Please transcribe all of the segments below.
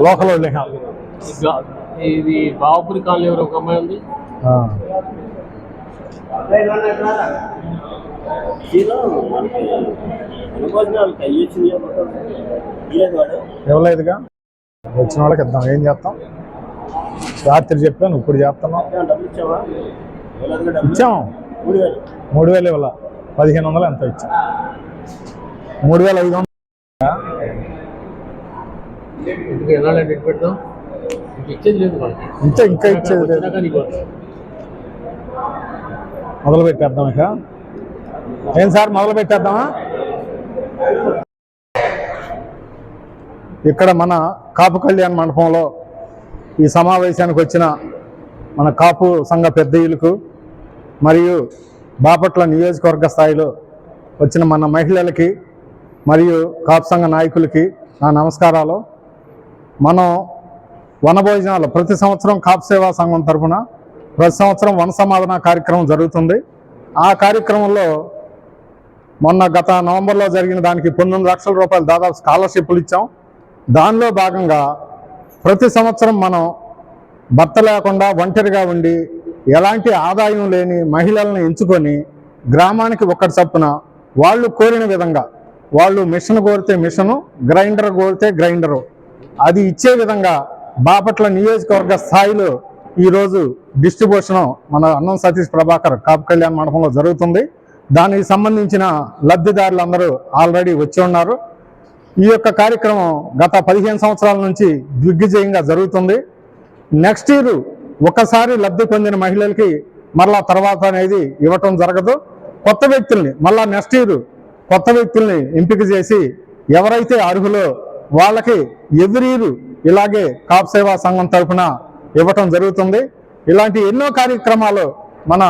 Local ఇది బావపురి colony ఒక అమ్మాయి ఉంది. ఇవ్వలేదుగా, వచ్చిన వాళ్ళకి ఇద్దాం. ఏం చేస్తాం, రాత్రి చెప్పాను, ఇప్పుడు చేస్తున్నాం. ఇచ్చాం 3,000 ఇవ్వాల, 1,500 ఎంత ఇచ్చాం. 3,500 ఇంకా ఇచ్చేది లేదు. మొదలు పెట్టేద్దాం. ఇక ఏం సార్, మొదలు పెట్టేద్దామా? ఇక్కడ మన కాపు కళ్యాణ మండపంలో ఈ సమావేశానికి వచ్చిన మన కాపు సంఘ పెద్దయ్యలకు మరియు బాపట్ల నియోజకవర్గ స్థాయిలో వచ్చిన మన మహిళలకి మరియు కాపు సంఘ నాయకులకి నా నమస్కారాలు. మనం వనభోజనాలు ప్రతి సంవత్సరం కాపు సేవా సంఘం తరఫున ప్రతి సంవత్సరం వన సమాధాన కార్యక్రమం జరుగుతుంది. ఆ కార్యక్రమంలో మొన్న గత నవంబర్లో జరిగిన దానికి 19 లక్షల రూపాయలు దాదాపు స్కాలర్షిప్లు ఇచ్చాం. దానిలో భాగంగా ప్రతి సంవత్సరం మనం భర్త లేకుండా ఒంటరిగా ఉండి ఎలాంటి ఆదాయం లేని మహిళలను ఎంచుకొని గ్రామానికి ఒక్కటి చొప్పున వాళ్ళు కోరిన విధంగా, వాళ్ళు మిషన్ కోరితే మిషను, గ్రైండర్ కోరితే గ్రైండరు, అది ఇచ్చే విధంగా బాపట్ల నియోజకవర్గ స్థాయిలో ఈరోజు డిస్ట్రిబ్యూషన్ మన అన్నం సతీష్ ప్రభాకర్ కాపు కళ్యాణ మండపంలో జరుగుతుంది. దానికి సంబంధించిన లబ్ధిదారులందరూ ఆల్రెడీ వచ్చి ఉన్నారు. ఈ యొక్క కార్యక్రమం గత 15 సంవత్సరాల నుంచి దిగ్విజయంగా జరుగుతుంది. నెక్స్ట్ ఇయర్ ఒకసారి లబ్ధి పొందిన మహిళలకి మరలా తర్వాత అనేది ఇవ్వటం జరగదు. కొత్త వ్యక్తుల్ని మళ్ళా నెక్స్ట్ ఇయర్ కొత్త వ్యక్తుల్ని ఎంపిక చేసి ఎవరైతే అర్హులో వాళ్ళకి ఎవ్రీ ఇయర్ ఇలాగే కాపు సేవా సంఘం తరఫున ఇవ్వటం జరుగుతుంది. ఇలాంటి ఎన్నో కార్యక్రమాలు మన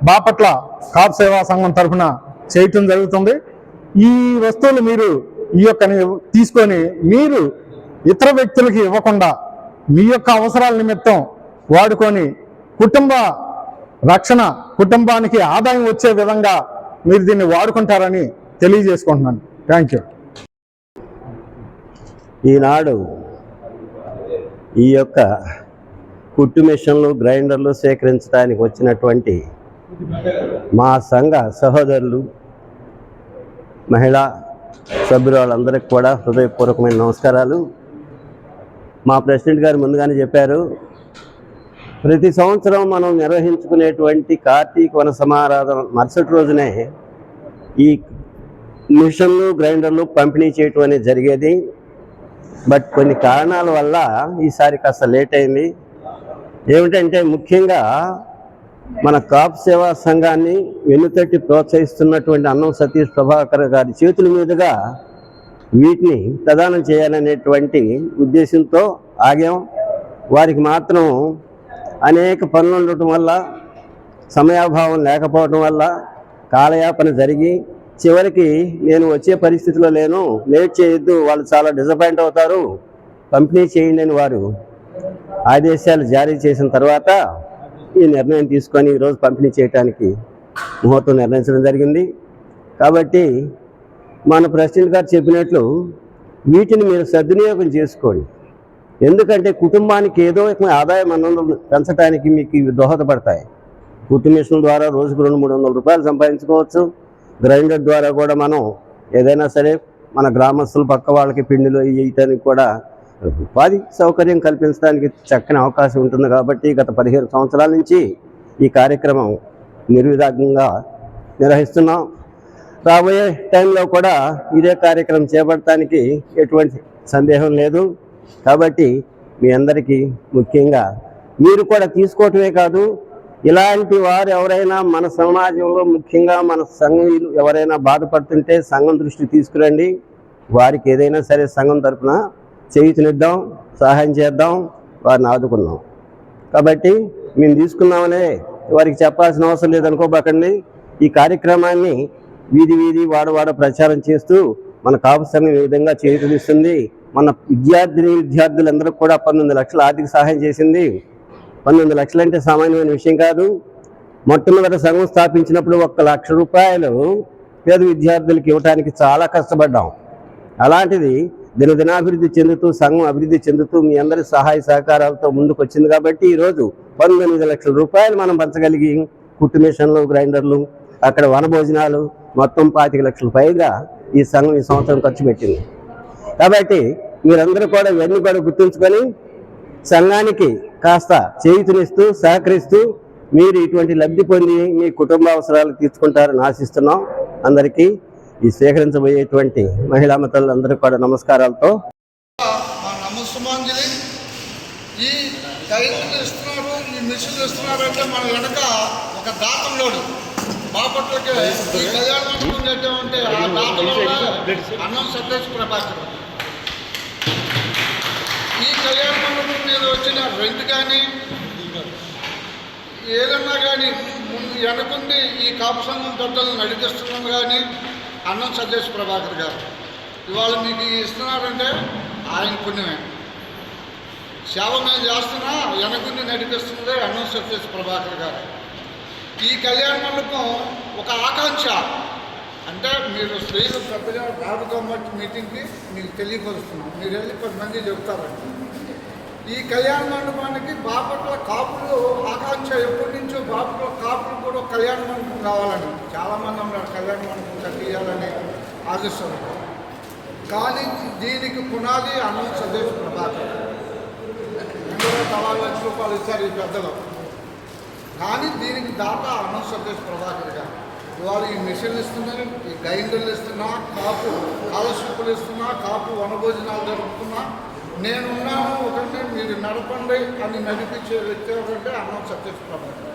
బాపట్ల కాపు సేవా సంఘం తరఫున చేయటం జరుగుతుంది. ఈ వస్తువులు మీరు ఈ యొక్క తీసుకొని మీరు ఇతర వ్యక్తులకి ఇవ్వకుండా మీ యొక్క అవసరాల నిమిత్తం వాడుకొని కుటుంబ రక్షణ, కుటుంబానికి ఆదాయం వచ్చే విధంగా మీరు దీన్ని వాడుకుంటారని తెలియజేసుకుంటున్నాను. Thank you. ఈనాడు ఈ యొక్క కుట్టు మిషన్లు, గ్రైండర్లు సేకరించడానికి వచ్చినటువంటి మా సంఘ సహోదరులు, మహిళా సభ్యులందరికీ కూడా హృదయపూర్వకమైన నమస్కారాలు. మా ప్రెసిడెంట్ గారు ముందుగానే చెప్పారు, ప్రతి సంవత్సరం మనం నిర్వహించుకునేటువంటి కార్తీక వన సమారాధన మరుసటి రోజునే ఈ మిషన్లు, గ్రైండర్లు పంపిణీ చేయటం అనేది జరిగేది. బట్ కొన్ని కారణాల వల్ల ఈసారి కాస్త లేట్ అయింది. ఏమిటంటే ముఖ్యంగా మన కాపు సేవా సంఘాన్ని వెన్నుతట్టి ప్రోత్సహిస్తున్నటువంటి అన్నం సతీష్ ప్రభాకర్ గారి చేతుల మీదుగా వీటిని ప్రదానం చేయాలనేటువంటి ఉద్దేశంతో ఆగాం. వారికి మాత్రం అనేక పనులు ఉండటం వల్ల, సమయాభావం లేకపోవడం వల్ల కాలయాపన జరిగి చివరికి నేను వచ్చే పరిస్థితిలో లేను, లేట్ చేయొద్దు, వాళ్ళు చాలా డిసప్పాయింట్ అవుతారు, పంపిణీ చేయండి అని వారు ఆదేశాలు జారీ చేసిన తర్వాత ఈ నిర్ణయం తీసుకొని ఈరోజు పంపిణీ చేయడానికి ముహూర్తం నిర్ణయించడం జరిగింది. కాబట్టి మన ప్రెసిడెంట్ గారు చెప్పినట్లు వీటిని మీరు సద్వినియోగం చేసుకోండి. ఎందుకంటే కుటుంబానికి ఏదో ఆదాయం అన్నం పెంచడానికి మీకు ఇవి దోహదపడతాయి. కుట్టు మిషన్ల ద్వారా రోజుకు 200-300 రూపాయలు సంపాదించుకోవచ్చు. గ్రైండర్ ద్వారా కూడా మనం ఏదైనా సరే మన గ్రామస్తులు పక్క వాళ్ళకి పిండిలో వేయటానికి కూడా ఉపాధి సౌకర్యం కల్పించడానికి చక్కని అవకాశం ఉంటుంది. కాబట్టి గత 15 సంవత్సరాల నుంచి ఈ కార్యక్రమం నిర్విఘ్నంగా నిర్వహిస్తున్నాం. రాబోయే టైంలో కూడా ఇదే కార్యక్రమం చేపట్టడానికి ఎటువంటి సందేహం లేదు. కాబట్టి మీ అందరికీ ముఖ్యంగా మీరు కూడా తీసుకోవటమే కాదు, ఇలాంటి వారు ఎవరైనా మన సమాజంలో ముఖ్యంగా మన సంఘీయులు ఎవరైనా బాధపడుతుంటే సంఘం దృష్టి తీసుకురండి. వారికి ఏదైనా సరే సంఘం తరఫున చేయుతనిద్దాం, సహాయం చేద్దాం, వారిని ఆదుకున్నాం. కాబట్టి మేము తీసుకున్నామనే వారికి చెప్పాల్సిన అవసరం లేదనుకోబాకండి. ఈ కార్యక్రమాన్ని వీధి వీధి వాడవాడ ప్రచారం చేస్తూ మన కాపు సంఘం ఈ విధంగా చేయుతనిస్తుంది. మన విద్యార్థులందరికీ కూడా 19 లక్షల ఆర్థిక సహాయం చేసింది. 19 లక్షలు అంటే సామాన్యమైన విషయం కాదు. మొట్టమొదటి సంఘం స్థాపించినప్పుడు 1 లక్ష రూపాయలు పేద విద్యార్థులకు ఇవ్వడానికి చాలా కష్టపడ్డాం. అలాంటిది దినదినాభివృద్ధి చెందుతూ సంఘం అభివృద్ధి చెందుతూ మీ అందరి సహాయ సహకారాలతో ముందుకు వచ్చింది కాబట్టి ఈరోజు 19 లక్షల రూపాయలు మనం పంచగలిగి కుట్టు మిషన్లు, గ్రైండర్లు, అక్కడ వనభోజనాలు మొత్తం 25 లక్షల పైగా ఈ సంఘం ఈ సంవత్సరం ఖర్చు పెట్టింది. కాబట్టి మీరందరూ కూడా ఇవన్నీ కూడా గుర్తుంచుకొని సంఘానికి కాస్త చేయూతనిస్తూ సహకరిస్తూ మీరు ఇటువంటి లబ్ధి పొంది మీ కుటుంబ అవసరాలు తీర్చుకుంటారని ఆశిస్తున్నాం. అందరికీ ఈ స్వీకరించబోయేటువంటి మహిళా మతలందరూ కూడా నమస్కారాలతో మా నమస్సుమాంజలి. ఈ గైడ్లు ఇస్తున్నారు, ఈ మిషన్లు ఇస్తున్నారంటే మన వెనక ఒక దాతంలోడు బాపట్లకి ఈ కళ్యాణ మండపం కట్టామంటే ఆ దాతలో అన్నం సతీష్ ప్రభాకర్. ఈ కళ్యాణ మండపం మీద వచ్చిన రెంట్ కానీ ఏదన్నా కానీ ముందు వెనకుండి ఈ కాపు సంఘం దొడ్డలను నడిపిస్తున్నాం కానీ అన్నం సతీష్ ప్రభాకర్ గారు. ఇవాళ మీకు ఇస్తున్నారంటే ఆయన పుణ్యమే. సేవ మేము చేస్తున్నా వెనకుండి నడిపిస్తున్నదే అన్నం సతీష్ ప్రభాకర్ గారు. ఈ కళ్యాణ మండపం ఒక ఆకాంక్ష అంటే మీరు స్త్రీలు పెద్దగా రాడు గవర్నమెంట్ మీటింగ్కి మీకు తెలియపరుస్తున్నాం. మీరు వెళ్ళి 10 మంది చెప్తారండి. ఈ కళ్యాణ మండపానికి బాపట్ల కాపులు ఆకాంక్ష ఎప్పటి నుంచో బాపట్ల కాపులు కూడా కళ్యాణ మండపం కావాలని చాలామంది ఉన్నారు, కళ్యాణ మండపం కట్టియాలని ఆశిస్తున్నారు. కానీ దీనికి పునాది అన్నం సతీష్ ప్రభాకర్. 2 లక్షల రూపాయలు ఇచ్చారు ఈ పెద్దలు. కానీ దీనికి దాత అన్నం సతీష్ ప్రభాకర్ గారు. ఇవాళ ఈ మిషన్లు ఇస్తున్నారు, ఈ గ్రైండర్లు ఇస్తున్నా, కాపు కాలశిల్పులు ఇస్తున్నా, కాపు వనభోజనాలు జరుపుతున్నా. నేనున్నాను ఒకటి మీరు నడపండి అని నడిపించే వ్యక్తి ఎవరంటే అన్నం సతీష్ ప్రభాకర్.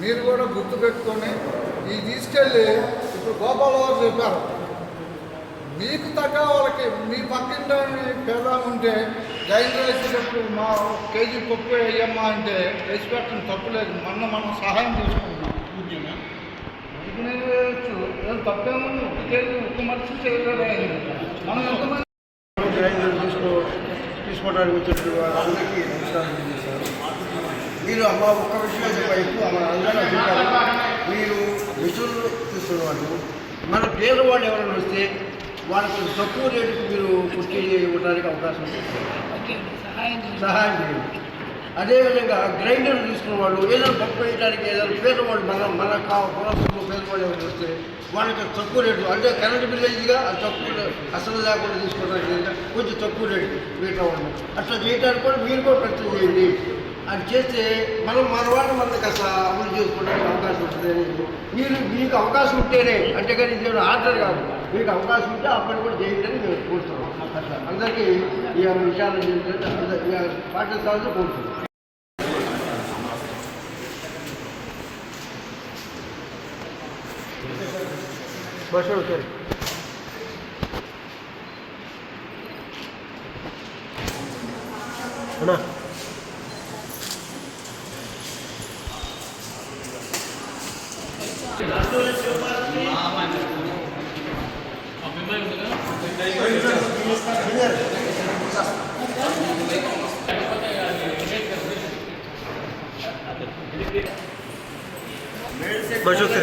మీరు కూడా గుర్తుపెట్టుకొని ఈ తీసుకెళ్ళి ఇప్పుడు గోపాలవారు చెప్పారు, మీకు తగ్గ వాళ్ళకి మీ పక్కింటి పేద ఉంటే గ్రైండర్ వేసేటప్పుడు మా కేజీ పప్పు వేయమ్మా అంటే వేసి పెట్టడం తప్పులేదు. మనం సహాయం చేసుకుంటున్నాం. వేయచ్చు, ఏం తప్పేముంది. 1 కేజీ 1 మనిషి చేయలేదు. మనం ఎంతమంది గ్రైండర్ తీసుకోవడానికి వచ్చేటప్పుడు అందరికీ నమస్కారం చేశారు. మీరు అమ్మ ఒక్క విషయం చెప్పు, మన అందరూ చెప్పారు. మీరు విషయంలో తీసుకున్నవాళ్ళు మన పేదవాళ్ళు ఎవరైనా వస్తే వాళ్ళకు తక్కువ రేటుకు మీరు కుర్చీ ఇవ్వడానికి అవకాశం ఉంటుంది, సహాయం చేయండి. అదేవిధంగా గ్రైండర్ తీసుకున్న వాళ్ళు ఏదైనా పప్పు వేయడానికి ఏదైనా పేదవాళ్ళు మన పొలంలో పేదవాళ్ళు ఎవరు వస్తే వాళ్ళకి తక్కువ రేటు అంటే కరెంటు బిల్ అయ్యిగా తక్కువ అసలు లేకుండా తీసుకోవడానికి కొంచెం తక్కువ రేటు మిగతా వాళ్ళు అట్లా చేయడానికి కూడా మీరు కూడా ప్రయత్నం చేయండి. అది చేస్తే మనం మన వాళ్ళు మనకి అసలు అమలు చేసుకోవడానికి అవకాశం ఉంటుంది. మీకు అవకాశం ఉంటేనే, అంటే కానీ ఇది ఆర్డర్ కాదు, మీకు అవకాశం ఉంటే ఆ పని కూడా చేయండి అని మేము కోరుతున్నాం. అట్లా అందరికీ ఈ విషయాలు పాటించాలని కోరుతున్నాం. Bus okay. అన్నా బస్ ఓకే.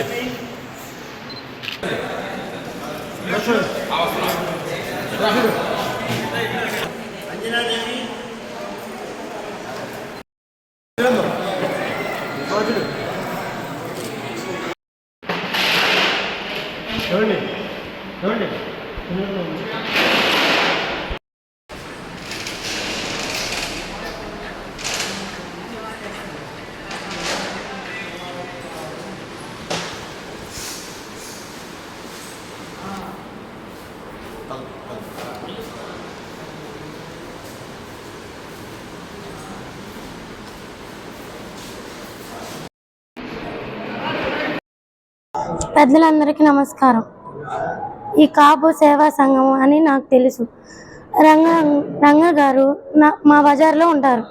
అంజనాదేవి పెద్దలందరికీ నమస్కారం. ఈ కాపు సేవా సంఘం అని నాకు తెలుసు. రంగ గారు మా బజార్లో ఉంటారు.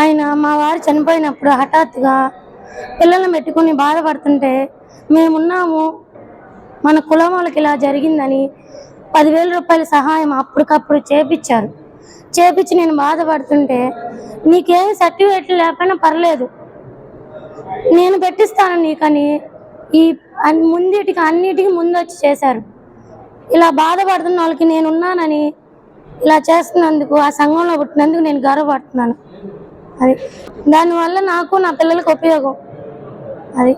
ఆయన మా వారు చనిపోయినప్పుడు హఠాత్తుగా పిల్లల్ని పెట్టుకుని బాధపడుతుంటే మేమున్నాము, మన కులం వాళ్ళకి ఇలా జరిగిందని 10,000 రూపాయల సహాయం అప్పటికప్పుడు చేపించి నేను బాధపడుతుంటే నీకేమి సర్టిఫికేట్లు లేకపోయినా పర్లేదు నేను పెట్టిస్తాను నీకని ఈ అన్నిటికీ ముందు వచ్చి చేశారు. ఇలా బాధపడుతున్న వాళ్ళకి నేనున్నానని ఇలా చేస్తున్నందుకు, ఆ సంఘంలో పుట్టినందుకు నేను గర్వపడుతున్నాను. అది దానివల్ల నాకు నా పిల్లలకు ఉపయోగం. అది